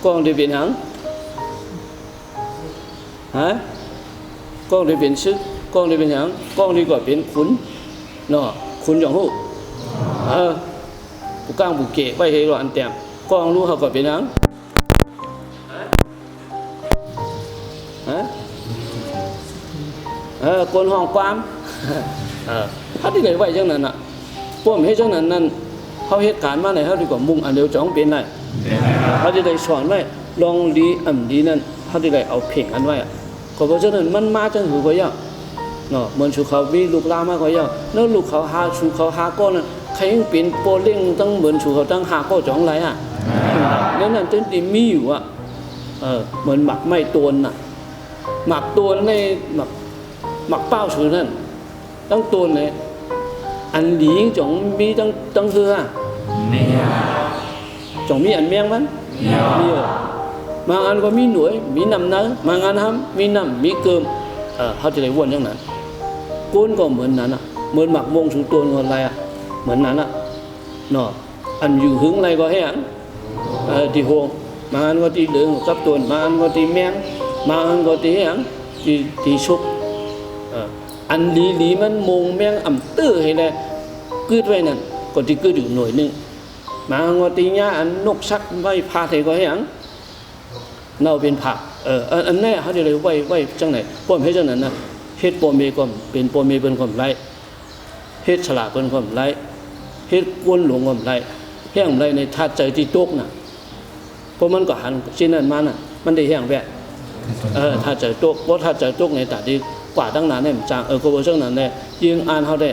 con thì biến hằng hả con thì biến sức con thì biến hằng con thì gọi biến khún nọ khún giống hụ bù cang bù kệ bay hệ loạn tèm con luôn học gọi biến hằng con hong quam hát đi cái vậy chẳngนั้นน่ะพวกเฮ็ดจังนั้นนั่นเฮาเฮ็ดการมาไหนเฮาดีกว่ามุ่งอันเดียวจ้องเป็นได้เฮาจะได้สอนไว้ลองดีดีนั่นเฮาจะได้เอาเพ่งอันไว้ก็เพราะฉะนั้นมันมาจังหือก็ย่าเนาะเหมือนชูเขามีลูกลามาก็ย่าแล้วลูกเขาหาชูเขาหาก้อนน่ะใครยังเป็นโปเล่งตั้งเหมือนชูเขาตั้งหาก้อจ้องไรอ่ะแล้วนั่นจนที่มีอยู่อ่ะเหมือนหมักไม่ตวนน่ะหมักตวนในหมักเป้าชูนั่นตั้งตวนเลยอันหลีจงมีตั้งเรือจงมีอันเมียงมั้ยมีบางอันก็มีหน่วยมีนำเนื้อบางอันทำมีนำมีเกิมเขาจะได้วนอย่างนั้นก้นก็เหมือนนั้นอ่ะเหมือนหมักวงสูตัวคนอะไรอ่ะเหมือนนั้นอ่ะเนาะอันอยู่หึงอะไรก็ให้อันที่โฮบางอันก็ที่เหลืองกับตัวบางอันก็ที่แมงบางอันก็ที่ให้อันที่ชุบอันหลีมันมงแมงอ่ำตื้อให้เลยกืดไว้นั่นก็ที่กืดอยู่หน่วยนึงมาอันก็ที่เนี่ยอันนกชักไว้พาเทก็ให้อันเน่าเป็นผักอันนี้เขาจะเลยไว้จังไหนป้อมเฮ็ดจังนั้นนะเฮ็ดป้อมเมก็เป็นป้อมเมเป็นความไรเฮ็ดฉลาดเป็นความไรเฮ็ดกวนหลงความไรแห้งไรในธาตุใจที่ตกน่ะเพราะมันก็หันชิ้นนั้นมาน่ะมันได้แห้งแวะธาตุใจตกเพราะธาตุใจตกในแต่ที่กว่าตั้งนานเนี่ยจางก็บ่จังนั้นแน่ยิงอ่านเฮาได้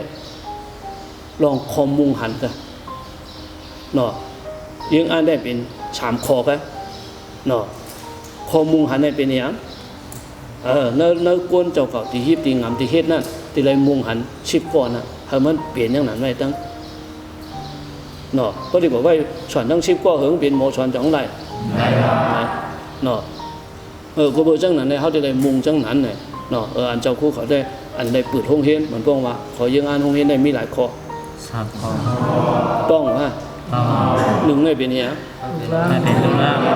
ลองคอมมุงหันซะเนาะยิงอ่านได้เป็นชามคอไปเนาะคอมุงหันได้เป็นอย่างเนื้อกวนเจ้าเก่าที่ฮิบที่งามที่เฮ็ดนั่นที่ไรมุงหันชิบก่อนน่ะให้มันเปลี่ยนอย่างนั้นไว้ตั้งเนาะก็ดีกว่าไว้สอนตั้งชิบก็เหิงเป็นหมอสอนจังไรเนาะก็เบอร์จังนั้นเนี่ยเขาจะได้มุงจังนั้นเนี่ยเนาะอันเจ้าคู่เขาได้อันได้เปิดห้องเฮียนเหมือนป้องว่าขอยังอ่านห้องเฮียนได้มีหลายข้อ3 ข้อต้องว่าหนึ่งไม่เป็นอย่างไม่เป็นเรื่องล่าง23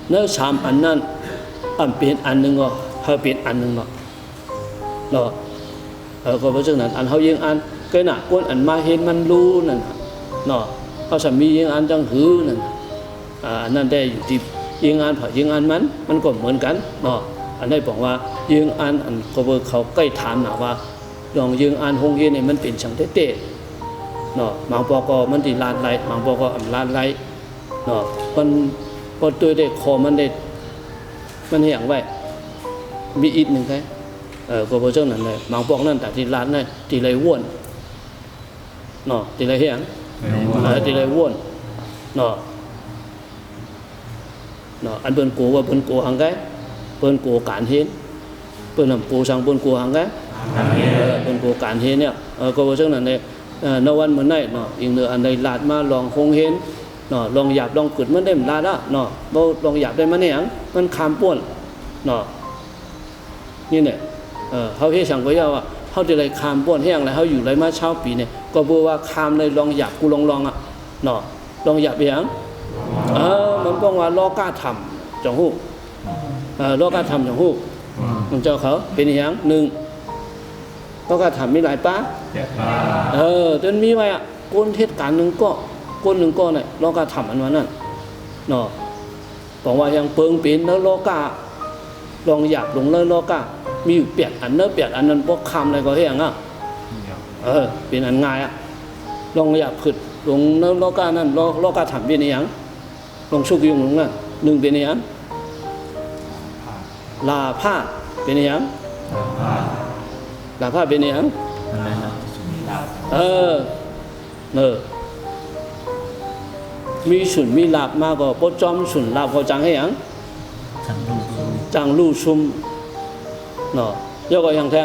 เนื้อ3อันนั้นอันเป็นอันหนึ่งก็เขาเป็นอันหนึ่งเนาะก็เพราะฉะนั้นอันเขายังอันก็น่ะคนอันมาเห็นมันรู้นั่นเนาะเขาสามียังอันจังหือนั่นนั่นได้อยู่ที่ยังอันเผายังอันมันก็เหมือนกันเนาะอันได้บอกว่ายังอันก็เบอร์เขาใกล้ถามหนาว่าลองยังอันหงเฮียนเนี่ยมันเป็นช่างเตะเนาะบางปอกมันที่ลานไรบางปอกลานไรเนาะมันพอตัวได้คอมันได้มันเหี่ยงไว้มีอีกหนึ่งแค่ก็เพราะเจ้านั้นเลยบางปอกนั่นแต่ที่ลานนั่นที่ไรว่นเนาะที่ไรเหี่ยงที่ไรว่นเนาะอันเปิ้นโกว่าเปิ้นโกหังไกเปิ้นโกการเห็นเปิ้นนำโกสังเปิ้นโกหังไกเปิ้นโกการเห็นเนี่ยก็ว่าจังนั้นเนี่ยนวันเหมือนได้เนาะอีกเนื้ออันใดลาดมาลองคงเห็นเนาะลองหยาบลองกึดมันได้ลาดอ่ะเนาะบ่ลองหยาบได้มันเนี่ยมันคามป้วนเนาะนี่เนี่ยเฮาเฮ็ดสังก็ย่าว่าเฮาสิได้คามป้วนแห้งแล้วเฮาอยู่ไรมาเช้าปีเนี่ยก็บ่ว่าคามได้ลองหยาบกูลองอ่ะเนาะลองหยาบไปหยังมันก็ว่าล้อกล้าทำจังหู้ล้อกล้าทำจังหู้มันเจ้าเขาเป็นอย่างหนึ่งล้อกล้าทำมีหลายป้าจนมีไว้อ่ะก้นเทศการหนึ่งก็ก้นหนึ่งก็เนี่ยล้อกล้าทำอันนั้นเนาะบอกว่ายังเปิงเป็นแล้วล้อกล้าลองหยาบลงแล้วล้อกล้ามีอยู่เปียกอันเนื้อเปียกอันนั้นพวกคำอะไรก็เฮียงอ่ะเป็นอันง่ายอ่ะลองหยาบขึ้นลงแล้วล้อกล้านั่นล้อกล้าทำเป็นอย่างลองชุกยุงลงน่ะหนึ่งเป็นอย่างลาผ้าเป็นอย่างลาผ้าเป็นอย่างมีสุนมีลาบมากก็ปจอมสุนลาบก็จังให้อย่างจังลู่ชุมเนาะย่อก็อย่างแท้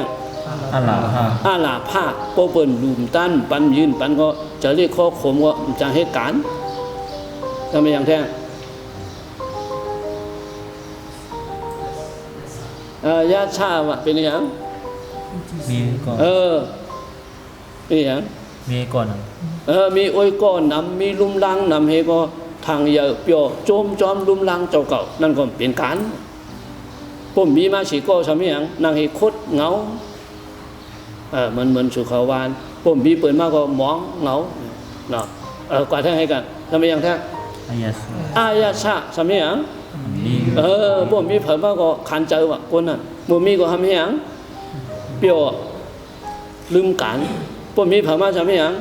อาลาผ้าโปเปิลลุมตันปันยืนปันก็จะเรียกข้อขมก็จังให้การทำไมอย่างแท้ยาชาวะเป็นอย่าง มีก่อน นี่อย่าง มีก่อน มีอวยก้อนนำมีลุมลังนำให้ก็ทางเยอะเปียวโจมจอมลุมลังเจ้าเก่านั่นก็เป็นการผมมีมาสีก็ทำอย่างนางให้คดเงาเหมือนสุขาวานผมมีเปิดมาก็มองเงาเนาะกว่าทั้งให้กันทำอย่างแท้อายาชะทำอย่างผมมีเปิดมาก็ขันเจอว่ะคนน่ะผมมีก็ทำอย่างเปียวลืมการผมมีเปิดมาทำอย่าง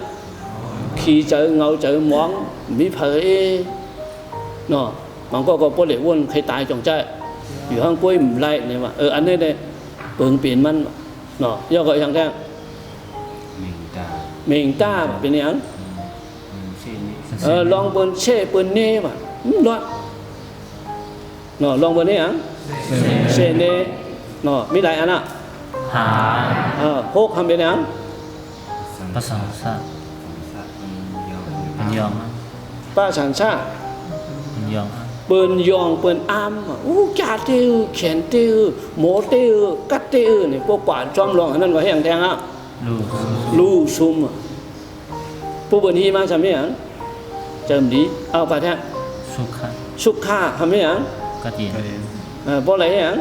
ขี่เจอเงาเจอมองมีเผยเนาะมันก็บ่ได้วนใครตายจงใจอยู่ข้างกล้วยไล่เนี่ยว่าอันนี้เนี่ยเปิงเปลี่ยนมันเนาะย่อก็อย่างแท้เมงตาเป็นอย่างลองเปิ้นเช่เปิ้นเน่ว่ะรอดเนาะลองเปิ้นนี่หยังเช่เน่เนาะมีหลายอันน่ะหาโฮกทำเป็นหยังภาษาซะเป็นยองป้าฉันชาเป็นยองเปิ้นยองเปิ้นอามจาเตอแขนเตอหมอเตอกัดเตอนี่พวกกวาดจอมรองอันนั้นก็แห้งแทงอ่ะลู่ซุ่มผู้เปิ้นฮีมาทำให้หยังเจิมดีเอากว่าแท้สุขะทำให้หยังกะติบ่ไหลหยัง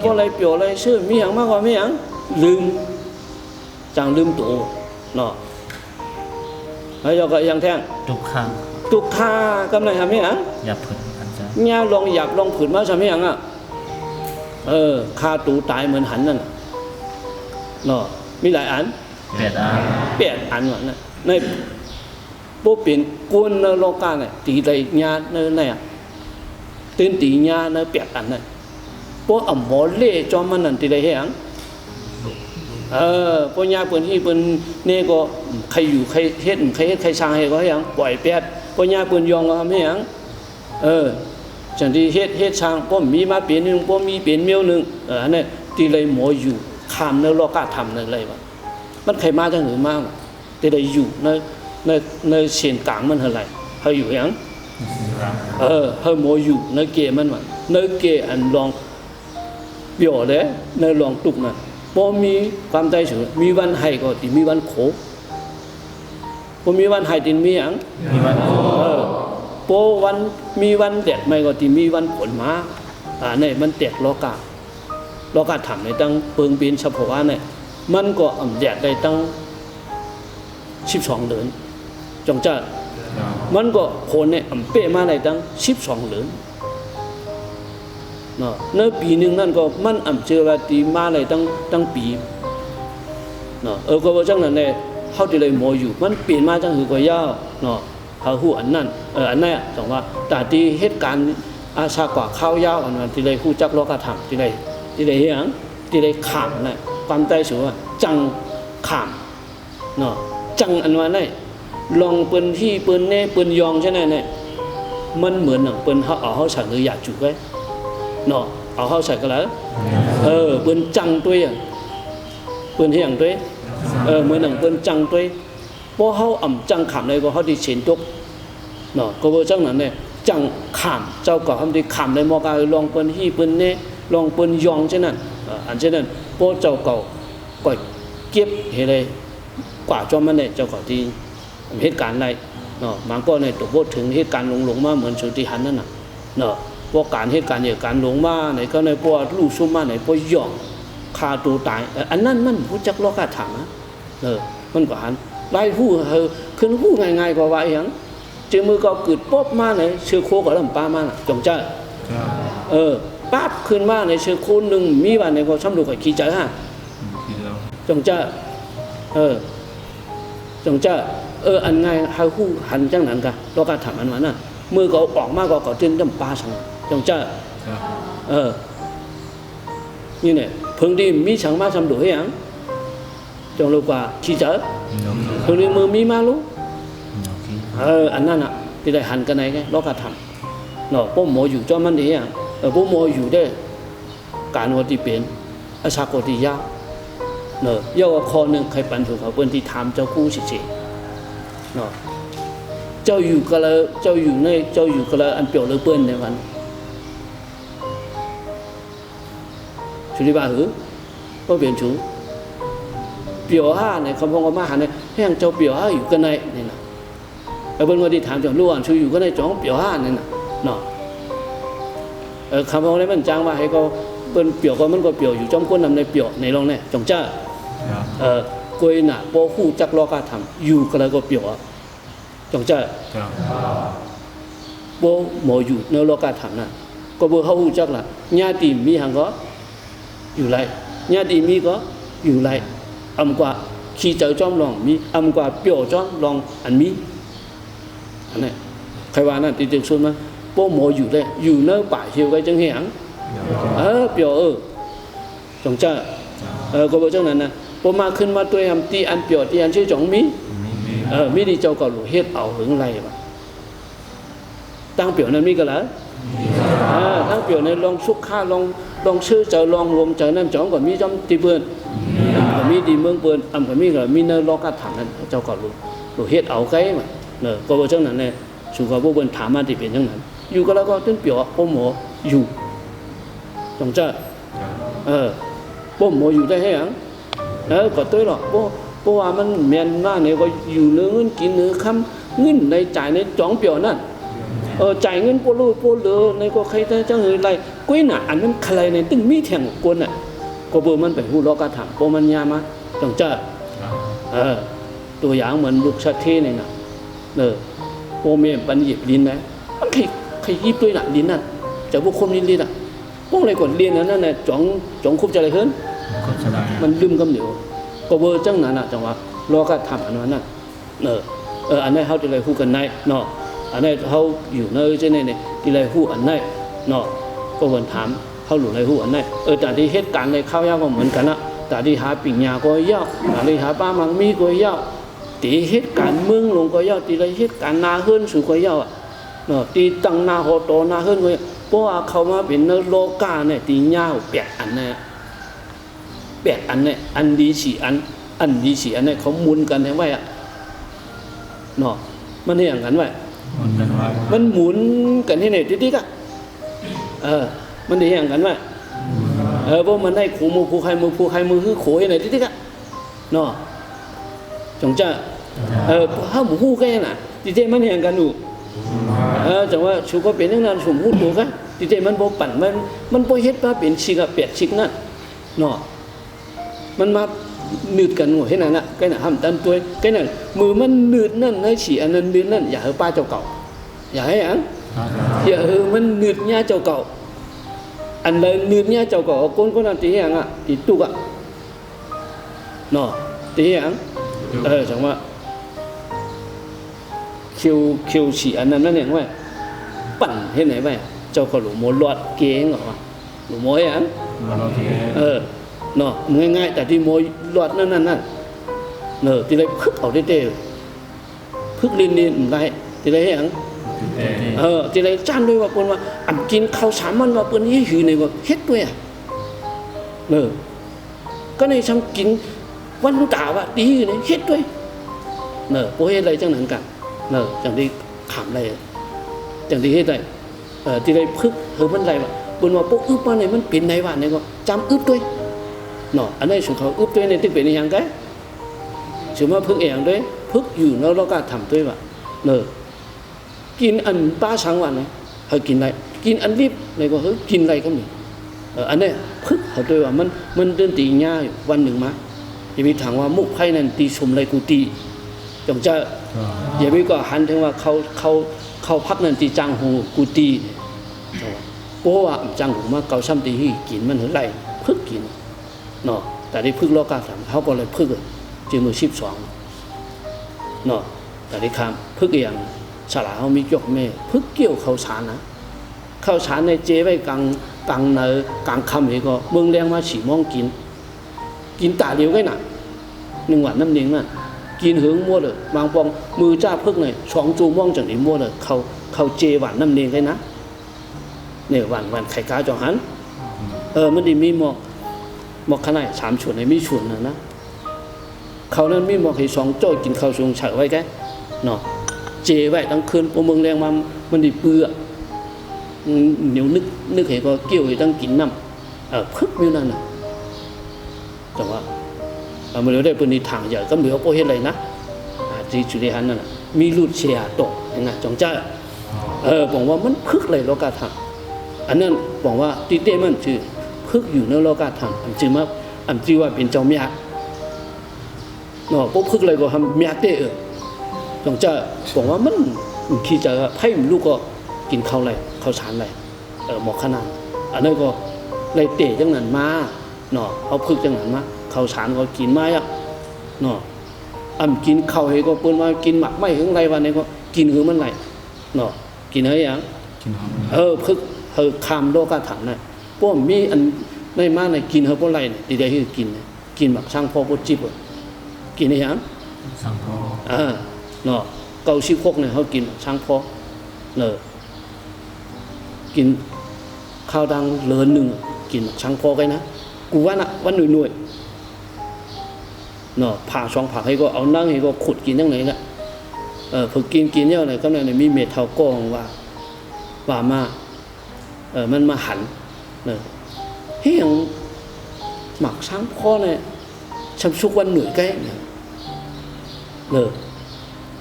บ่ไหลเปียวไหลชื่อมีหยังมากกว่ามีหยังลืมจังลืมตัวเนาะแล้วก็อย่างแท้ทุกข้ากำไรทำให้หยังหยับผืนอันจ้ะเนี่ยลองหยับลองผืนมาทำให้หยังอ่ะฆ่าตูตายเหมือนหันนั่นเนาะมีหลายอัน8 อันว่ะนะในบ่เป็นกวนในโลกาเนี่ยตีได้ญาในเนี่ยตื่นตีญาใน8 อันน่ะบ่อำหมอเล่จอมมันนั่นตีได้เฮ็ดหยังปัญญาเปิ้นที่เปิ้นนี่ก็ใครอยู่ใครเฮ็ดใครสร้างให้ก็ให้หยังปล่อยแปดปัญญาเปิ้นยองก็ทำให้หยังจังที่เฮ็ดสร้างบ่มีมาเป็นนึงบ่มีเป็นเมียวนึงอันนี้ที่เลยหมออยู่ข้ามในโลกาธรรมนั่นเลยว่ามันใครมาจังหือมาที่ได้อยู่ในเส้นกลางมันเท่าไหร่เฮาอยู่หยังเฮาหมออยู่ในเกมันว่าในเกอันลองเปียวเด้ในลองตุกน่ะพอมีความใจสูงมีวันให้ก็ติมีวันโขพอมีวันให้ติมีหยังมีวันโขพอวันมีวันแดดไม่ก็ติมีวันฝนมาเนี่ยมันแตกโลกาธรรมในตั้งเปิงปีนเฉพาะเนี่ยมันก็แดดได้ตั้ง12 เดือนจงจ้ามันก็โคนเนี่ยเป๊ะมาได้ตั้ง12 เดือนเนาะในปีนึงนั่นก็มันเจอว่าตีมาเลยตั้งปีเนาะก็ว่าจังนั้นเนี่ยเฮาที่เลยหมออยู่มันเปลี่ยนมาจังหือก็ยาวเนาะเฮาฮู้อันนั้นอันนั้นจังว่าแต่ที่เหตุการณ์อาชากว่าข้าวยาวอันนั้นที่เลยฮู้จักโลกธรรมที่เลยเฮ็ดหยังที่เลยข้ามน่ะความใจสูงว่าจังข้ามเนาะจังอันว่าได้ลองเปิ้นที่เปิ้นแน่เปิ้นยองใช่ไหมเนี่ยมันเหมือนเปิ้นเฮาสั่งอยากจุไว้เนาะเอาเข้าใส่กันแล้วเปิ้นจังตัวเปิ้นเฮียงตัวเหมือนเปิ้นจังตัวพอเฮาจังขำเลยก็เฮาที่เฉินตกเนาะก็บ่จังนั้นเนี่ยจังขำเจ้าก็ทำที่ขำในมอกาลองเปิ้นฮี่เปิ้นเน่ลองเปิ้นยองเช่นนั้นอันเช่นนั้นพอเจ้าก็เก็บเฮ็ดเลยกว่าจอมมันเนี่ยเจ้าก็ที่เหตุการณ์ใดเนาะมันก็ในตัวพูดถึงเหตุการณ์หลงมาเหมือนสุติหันนั่นน่ะเนาะพวกการเหตุการณ์อย่างการหลงมาไหนก็ในพวกลูกซุ่มมาไหนพวกย่องฆ่าตัวตายอันนั้นมันรู้จักโลกธรรมนะมันก็หันไล่ผู้ขึ้นผู้ง่ายๆกว่าว่าอย่างเจมือก็เกิดป๊บมาไหนเชื้อโคก็ลำปามาจงใจปั๊บขึ้นมาในเชื้อโคหนึ่งมีวันในก็ช่ำดูกับขี้ใจฮะจงใจจงใจอันง่ายให้ผู้หันจังนั้นกันโลกธรรมอันนั้นน่ะมือก็ออกมาก็ตื่นลำปาสังจงใจนี่เนี่ยเพิ่งที่มีช่างมาทำดูให้ยังจงรู้ว่าขี้เจอเพิ่งที่มือมีมารู้อันนั้นอ่ะที่ได้หันกันไหนไงโลกธรรมเนาะพวกหมออยู่จอมันดีอ่ะพวกหมออยู่ได้การวัติเป็นอาชากติยาเนาะย่อคอหนึ่งใครปันถูกเขาเปิ้นที่ทำเจ้าคู่เฉยๆเนาะเจ้าอยู่ก็แล้วเจ้าอยู่ในเจ้าอยู่ก็แล้วอันเปียวเลยเปิ้นในวันชุดิบาหือ ก็เปลี่ยนชูเปียวห้าในคำพงมาหาในแห้งเจ้าเปียวห้าอยู่กันในนี่นะเพิ่นว่าที่ถามจากล้วนชูอยู่กันในจ้องเปียวห้านี่นะเนาะคำพงนี้มันจ้างว่าให้ก็เปิ้นเปียวก็มันก็เปียวอยู่จ้องก้นนำในเปียวในรองเนี่ยจงจ้ากวยหน้าบ่ฮู้จักลอกาทำอยู่ก็แล้วก็เปียวจงจ้าบ่หมออยู่ในลอกาทำนั่นก็บ่เฮาฮู้จักล่ะญาติมีหังก็อยู่ไรญาติมีก็อยู่ไรอำกว่าขี้เจ้าจ้อมลองมีอำกว่าเปียวจ้อมลองอันมีอันนี้ใครว่านั่นติดๆส่วนมาบ่หมออยู่ได้อยู่ในป่าเหี่ยวก็จังเหียงเปียวจงจ้าก็บ่จังนั้นนะบ่มาขึ้นมาตัวทำตีอันเปียวตีอันชื่อจงมีมีดีเจ้าก็หลูเฮ็ดเอาหึงไรบ่ตั้งเปียวนั้นมีก็แล้วตั้งเปียวในลองสุขค่าลองชื่อเจ้าลองรวมเจ้านั้นจ้องก็มีจ้อมตีเปิ้นก็มีดีเมืองเปิ้นอำก็มีก็มีในลอกาถังนั้นเจ้าก็หลูเฮ็ดเอาไกบ่ก็บ่จังนั้นแน่สุก็บ่เปิ้นถามมาที่เป็นจังนั้นอยู่ก็แล้วก็ตึ้นเปียวบ่หมออยู่จงจ้าบ่หมออยู่ได้ให้หยังก็ตัวหรอกเพราะว่ามันแม่นมาเนี่ยก็อยู่เนื้อเงินกินเนื้อคำเงินในจ่ายในจ้องเปียวนั่นจ่ายเงินโปลูโปเลอในก็ใครจะเฮยไรกุ้ยหน่ะอันนั้นใครในตึงมีแทงกวนน่ะก็เบอร์มันไปหู้ลอกาถามโปมันยามาจงจ้าตัวอย่างเหมือนลูกชาเทนี่นะโปเมปันหยิบลิ้นไหมมันใครยิบตัวหนักลิ้นนั่นจะบุคคลลิ้นอ่ะพวกอะไรก่อนเรียนนั่นน่ะจ้องคุบจะอะไรขึ้นมันลืมกำเหนียวก็เวอร์จังนั้นน่ะจังว่าลอกาถามอันนั้นน่ะอันนี้เขาจะเลยฮู้กันในเนาะอันนี้เขาอยู่ในเช่นนี้ที่ไรฮู้อันไหนเนาะก็วนถามเขาหลุดไรฮู้อันไหนแต่ที่เหตุการณ์ในข้าวยากก็เหมือนกันนะแต่ที่หาปิญญาก็ยากแต่ที่หาป้ามังมีก็ยากที่เหตุการณ์เมืองลงก็ยากที่ไรเหตุการณ์นาเฮิรนสุก็ยากเนาะที่ตั้งนาโหโตนาเฮิรนก็เพราะว่าเขามาเป็นโลกาเนี่ยที่ยาวแปดอันเนี่ย8อันเนี่ยอันดี4อันดี4อันเนี่ยเขามุนกันให้ไว้เนาะมันเฮ็ดอย่างกันไว้มันหมุนกันให้เนี่ยติ๊กๆมันได้อย่างกันไว้เพราะมันได้ขู่มือผู้ใครมือคือโขให้เนี่ยติ๊กๆเนาะจงจ้าเฮาหมู่ฮู้แค่น่ะติ๊กๆมันอย่างกันอยู่จังว่าชูก็เป็นจังนั้นชูฮู้ตัวกันติ๊กๆมันบ่ปั่นมันบ่เฮ็ดมาเป็นชิกอะ8ชิกนั่นเนาะมันมาหนืดกันหัวให้นั่นน่ะcáiน่ะห้ามตันตัวcáiน่ะมือมันหนืดนั่นให้ฉีอันนั้นดืนนั่นอย่าให้ป้าเจ้าเก่าอย่าให้อันอย่ามันหนืดญาเจ้าเก่าอันใดหนืดญาเจ้าเก่าคนนั้นตีอย่างอ่ะตีตุกอ่ะเนาะตีอย่างจังว่าคิวฉีอันนั้นนั่นเองว่าปั่นให้ไหนไว้เจ้าก็หลูโมลอดเก่งเหรอหลูโมให้อันเนาะง่ายๆแต่ที่โมยหลอดนั่นที่ไรพึกเอาได้พึกลินได้ที่ไรอย่างที่ไรจ้านด้วยว่าคนว่าอันกินข้าวสามมันว่าเปิ้นยี่หือในว่าเฮ็ดด้วยก็ในช่างกินวันกาว่าดีนี่เฮ็ดด้วยโปเฮ็ดอะไรจังนั้นกันจังที่ขำอะไรจังที่เฮ็ดได้ที่ไรพึกมันอะไรว่าเปิ้นว่าพวกอึบมาเนี่ยมันเป็นในว่าเนี่ยก็จำอึบด้วยเนาะอันนี้สุเขาอึบด้วยในที่เป็นอย่างไรสมมติพึกเองด้วยพึกอยู่แล้วเราก็ทำด้วยว่ากินอันป้าสังวันนะเขากินอะไรกินอันรีบในก็เขากินอะไรก็มีอันนี้พึกเขาด้วยว่ามันเดินตีง่ายวันหนึ่งมาอย่ามีถามว่ามุกไพ่นั่นตีชมอะไรกูตีจงจะอย่ามีก็หันถึงว่าเขาพักนั่นตีจังหูกูตีเพราะว่าจังหูมาเกาซ้ำตีที่กินมันเท่าไรพึกกินเนาะแต่ที่พึ่งโลกาถามเขาก็เลยพึ่งจึงมือ12เนาะแต่ที่คำพึ่งอย่างฉลาเขามียกแม่พึ่งเกี่ยวข้าวสารนะข้าวสารในเจไว้กลางเนกลางคำนี่ก็เมืองแรงมา4 โมงกินตาเดียวกันน่ะ1 วันน้ำเนียงน่ะกินหึงมัวเลยบางปองมือจ้าพึ่งเลย2 ชั่วโมงจังนี้มัวเลยเขาเจหวานน้ำเนียงกันนะเนี่ยวันไข่กาจองหันมันดีมีหมอกขนาด3 ส่วนในมีส่วนนะเขานั้นมีหมอกให้2 จ้อยกินข้าวสูงเฉยไว้แกเนาะเจไว้ตั้งคืนพวกเมืองแรงมันดีเปื่อเหนียวนึกเห็นก็เกี่ยวให้ตั้งกินน้ำพึกอยู่นั่นน่ะ จังว่ามันเลยได้เป็นนิทานใหญ่ก็เหลือพวกเฮ็ดอะไรนะที่จุลิหันนั่นมีลุดเชียตกอย่างนั้นจงใจบอกว่ามันพึกเลยโลกาธรรมอันนั้นบอกว่าตีเต้มันชื่อพึกอยู่ในโลกาธรรมอันจือมาอันจือว่าเป็นเจ้าเมียเนาะพวกพึกเลยก็ทำเมียเต้จงใจบอกว่ามันขี้จะให้ลูกก็กินข้าวอะไรข้าวสารอะไรหมอกขนาดอันนั้นก็เลยเตะจังนั้นมาเนาะเอาพึกจังนั้นมาข้าวสารก็กินมาอ่ะเนาะกินข้าวให้ก็เปิ้นว่ากินหมักไม่ถึงไรวันนี้ก็กินคือมันไรเนาะกินเฮ้ยยังพึกคำโลกาถามน่ะพวกมีอันไม่มากในกินเฮาบ่ไรเนี่ยดีได้คือกินหมักช่างพ่อบ่จิบกินได้ยังช่างพ่อเนาะ96เนี่ยเฮากินช่างพ่อเนาะกินข้าวดังเลินนึงกินช่างพ่อไกนะกูว่าน่ะวันหน่วยเนาะผ่าช่องผักให้ก็เอานั่งให้ก็ขุดกินจังไหนน่ะฝึกกินเนี่ยอะไรก็เนี่ยมีเม็ดเท่าก้องว่ามามันมาหันเนอะเฮียงหมักช้างพ่อเนี่ยช้ำชุกวันหน่วยใกล้เนี่ย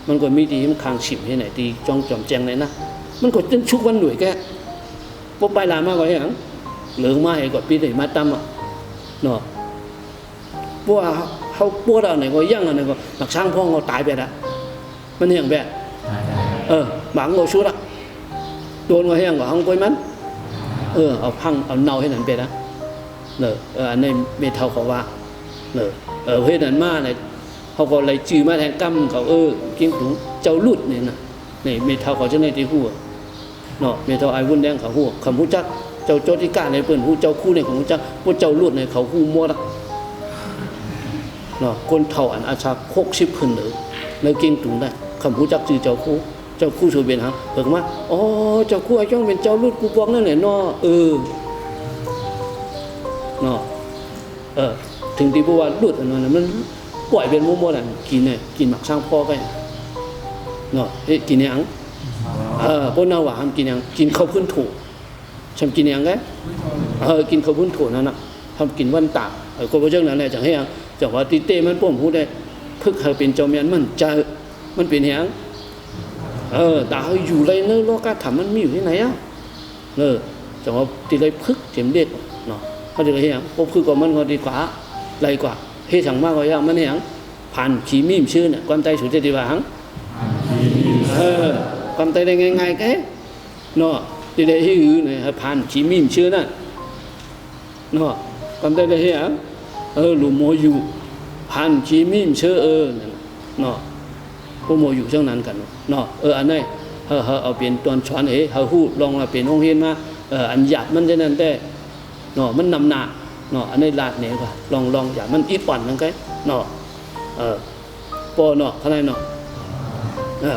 มันก็มีดีมันคางฉิมให้ไหนดีจ้องจอมแจงไหนนะมันก็จนชุกวันหน่วยแกปุ๊บไปลามากกว่าเฮียงเหลืองมาให้ก็ปีได้มาตั้มเนาะเพราะว่าเขาปวดอะไรก็ยั่งอะไรก็หมักช้างพ่อเขาตายไปแล้วมันเฮียงแบบบางโง่ชุดละโดนก็เฮียงก็ห้องกล้วยมันเอาพังเอาเน่าให้นั่นไปนะอันนี้เมทัลเขาว่าเฮ็ดนั่นมาเนี่ยเขาก็เลยจื้อมาแทนกำเขากินถุงเจ้าลุดนี่นะนี่เมทัลเขาจะในที่หัวเนาะเมทัลไอวุ่นแดงเขาหัวคำพูดจักเจ้าโจติก้าในเปิ้นหูเจ้าคู่ในของจักพวกเจ้าลุดในเขาคู่มัวละเนาะคนเท่าอันอาชา60ขึ้นเลยกินถุงได้คำพูดจักจื้อเจ้าคู่ช่วยเป็นฮะเพิ่งมาอ๋อเจ้าคู่ไอ้จ้องเป็นเจ้าลุดกูบอกนั่นแหละเนาะเนาะถึงที่บอกว่าลุดอันนั้นมันปล่อยเป็นมั่วๆนั่นกินเนี่ยกินหมักช่างพ่อไปเนาะกินยังพวกเราว่าทำกินยังกินข้าวพื้นถั่วฉันกินยังไงกินข้าวพื้นถั่วนั่นน่ะทำกินวันตากก็เพราะเจ้านั้นแหละจังให้ยังจังว่าตีเต้มันป้อมพูดได้พึกเขาเป็นเจ้าเมียนมันเป็นยังแต่เขาอยู่ในเนื้อโลกาถามมันมีอยู่ที่ไหนอ่ะจังว่าตีเลยพึกเจ็มเด็ดเนาะเขาจะให้ยังพวกพึกก็มันก็ดีกว่าไรกว่าเฮ็ดสั่งมากกว่ายังมันยังผ่านขีมีมชื่อเนี่ยความใจสุดที่ว่าหังความใจได้ง่ายๆแค่เนาะตีได้ให้อือเนี่ยผ่านขีมีมชื่อนั่นเนาะความใจได้ให้ยังหลุมโมอยู่ผ่านขีมีมชื่อเนาะพวกโมอยู่ช่างนั้นกันเนาะอันนี้เอาเปลี่ยนตอนช้อนเขาฮู้ลองมาเปลี่ยนห้องเฮียนมาอันหยาบมันจะนั่นแต่เนาะมันนำหนาเนาะอันนี้ลาดเนี่ยก็ลองอย่ามันอีปั่นนั่นไงเนาะปอเนาะข้างในเนาะ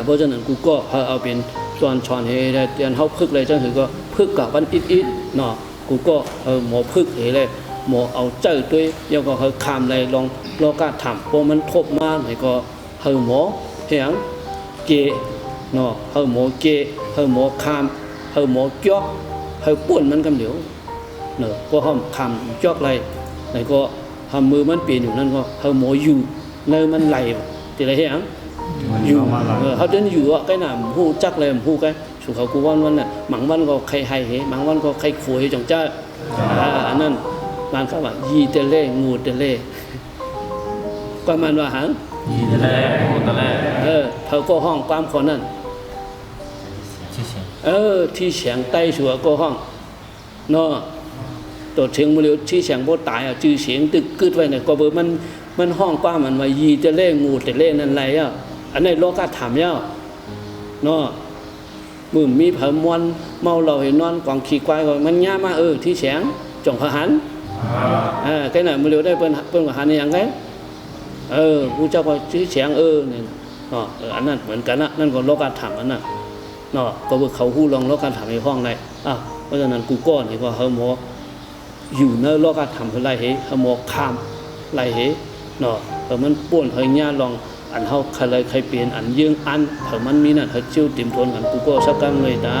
เพราะฉะนั้นกูก็เอาเป็นตอนช้อนให้ได้เตียนเขาพึกเลยจังถือก็พึกกับวันอีเนาะกูก็หมอพึกให้เลยหมอเอาเจ้าด้วยยังก็คามเลยลองโลกาถามพอมันทบมาไหนก็หมอเฮียงเกเนาะหมอเกหมอคามหมอเกี่ยวป่วนมันกำเหลียวเนาะก็ห้อมคำจอกไรไหนก็ทำมือมันเปลี่ยนอยู่นั่นก็หมออยู่เนื้อมันไหลที่ไรเฮียงอยู่เขาเดินอยู่อ่ะcái nàoหูจักเลยหูcáiสุเขากูวันน่ะหมังวันก็ใครให้หมังวันก็ใครขวยจังจ้าอันนั้นบางคำว่ายีเตเล่งูเตเล่ก็มันว่าหังยีเตเล่งูเตเล่เขาก็ห้องความคนนั้นที่เสียงใต้สัวก็ห้องเนาะตัวเสียงมือเร็วที่เสียงโบตายจื่อเสียงตึกกึดไว้เนี่ยก็เบอร์มันห้องกว้างมันว่ายีจะเล่งูแต่เล่นั่นไรอันนี้โลกาถามเนาะมือมีเผามวนเมาเราเห็นนอนกองขี้ควายก็มันง่ายมากที่เสียงจงพหันcái nàyมือเร็วได้เป็นกับหันอย่างไงผู้เจ้าก็ที่เสียงเนี่ยเนาะอันนั้นเหมือนกันนั่นก็โลกาถามอันนั้นเนาะก็เบอร์เขาหู้ลองโลกาถามในห้องไหนเพราะฉะนั้นกูก้อนนี่ก็เขาหมออยู่ในโลกาถามคือไรเหเขาหมอข้ามไรเหเนาะมันป่วนเฮยญ่าลองอันเฮาใครเปลี่ยนอันยืงอันมันมีนั่นเฮาจิ้วติ่มทนกันกูก็สักกังเลยตา